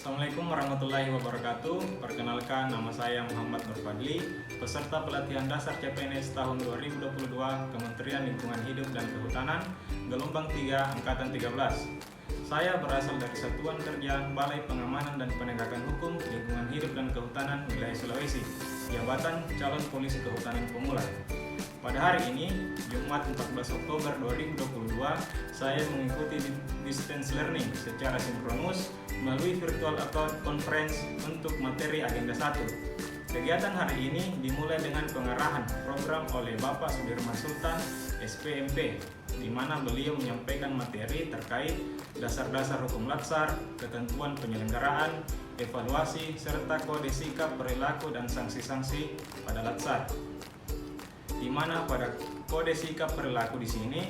Assalamualaikum warahmatullahi wabarakatuh. Perkenalkan, nama saya Muhammad Nur Fadli, peserta pelatihan dasar CPNS tahun 2022 Kementerian Lingkungan Hidup dan Kehutanan, gelombang 3 angkatan 13. Saya berasal dari Satuan Kerja Balai Pengamanan dan Penegakan Hukum Lingkungan Hidup dan Kehutanan Wilayah Sulawesi, Jabatan Calon Polisi Kehutanan Pemula. Pada hari ini, Jumat 14 Oktober 2022, saya mengikuti distance learning secara sinkronus melalui virtual account conference untuk materi agenda 1. Kegiatan hari ini dimulai dengan pengarahan program oleh Bapak Sudirman Sultan, SPMP, di mana beliau menyampaikan materi terkait dasar-dasar hukum latsar, ketentuan penyelenggaraan, evaluasi, serta kode sikap, perilaku, dan sanksi-sanksi pada latsar. Di mana pada kode sikap perilaku di sini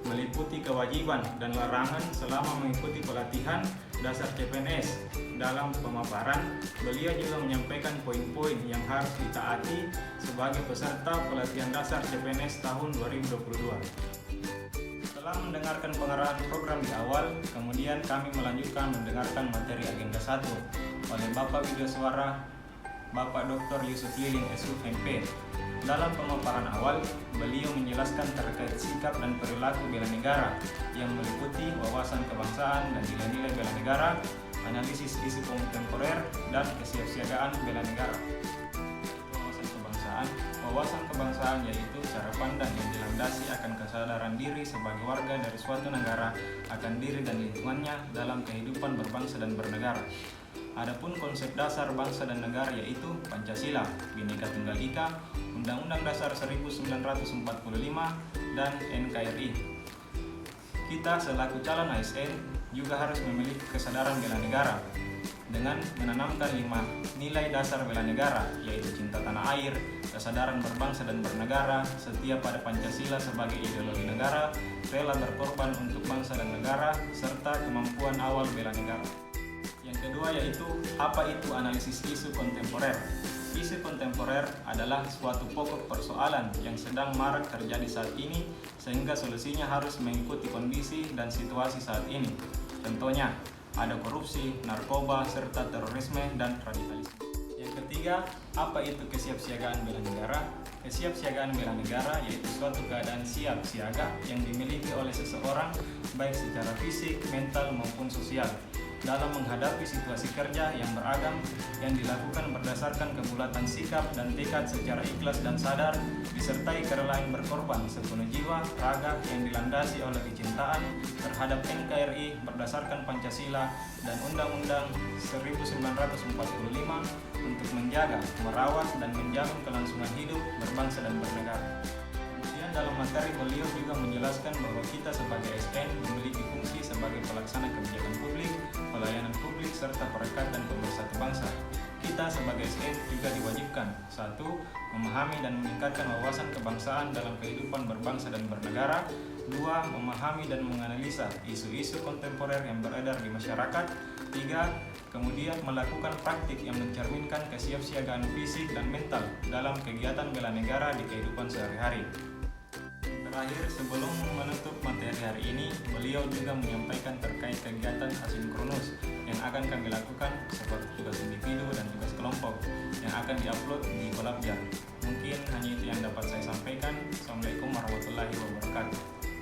meliputi kewajiban dan larangan selama mengikuti pelatihan dasar CPNS. Dalam pemaparan, beliau juga menyampaikan poin-poin yang harus ditaati sebagai peserta pelatihan dasar CPNS tahun 2022. Setelah mendengarkan pengarahan program di awal, kemudian kami melanjutkan mendengarkan materi agenda 1 oleh Bapak Widyaswara, Bapak Dr. Yusuf Lilin, SUMP. Dalam pemaparan awal, beliau menjelaskan terkait sikap dan perilaku bela negara yang meliputi wawasan kebangsaan dan nilai-nilai bela negara, analisis isu kontemporer, dan kesiapsiagaan bela negara. Wawasan kebangsaan yaitu cara pandang yang dilandasi akan kesadaran diri sebagai warga dari suatu negara akan diri dan lingkungannya dalam kehidupan berbangsa dan bernegara. Adapun konsep dasar bangsa dan negara yaitu Pancasila, Bhinneka Tunggal Ika, Undang-Undang Dasar 1945, dan NKRI. Kita selaku calon ASN juga harus memiliki kesadaran bela negara dengan menanamkan 5 nilai dasar bela negara yaitu cinta tanah air, kesadaran berbangsa dan bernegara, setia pada Pancasila sebagai ideologi negara, rela berkorban untuk bangsa dan negara, serta kemampuan awal bela negara. Yang kedua yaitu apa itu analisis isu kontemporer. Isu kontemporer adalah suatu pokok persoalan yang sedang marak terjadi saat ini sehingga solusinya harus mengikuti kondisi dan situasi saat ini. Contohnya ada korupsi, narkoba, serta terorisme dan radikalisme. Yang ketiga, apa itu kesiapsiagaan bela negara? Kesiapsiagaan bela negara yaitu suatu keadaan siap siaga yang dimiliki oleh seseorang baik secara fisik, mental maupun sosial dalam menghadapi situasi kerja yang beragam yang dilakukan berdasarkan kebulatan sikap dan tekad secara ikhlas dan sadar disertai kerelaan berkorban sepenuh jiwa, raga yang dilandasi oleh kecintaan terhadap NKRI berdasarkan Pancasila dan Undang-Undang 1945 untuk menjaga, merawat, dan menjamin kelangsungan hidup berbangsa dan bernegara. Kemudian dalam materi beliau juga menjelaskan bahwa kita sebagai ASN memiliki fungsi sebagai pelaksana kebijakan publik, pelayanan publik, serta perekat dan pemersatu bangsa. Kita sebagai ASN juga diwajibkan 1. Memahami dan meningkatkan wawasan kebangsaan dalam kehidupan berbangsa dan bernegara. 2. Memahami dan menganalisa isu-isu kontemporer yang beredar di masyarakat. 3. Kemudian melakukan praktik yang mencerminkan kesiapsiagaan fisik dan mental dalam kegiatan bela negara di kehidupan sehari-hari. Terakhir, sebelum menutup materi hari ini, beliau juga menyampaikan terkait kegiatan asinkronus yang akan kami lakukan seperti tugas individu dan tugas kelompok yang akan diupload di Kolabjar. Mungkin hanya itu yang dapat saya sampaikan. Assalamualaikum warahmatullahi wabarakatuh.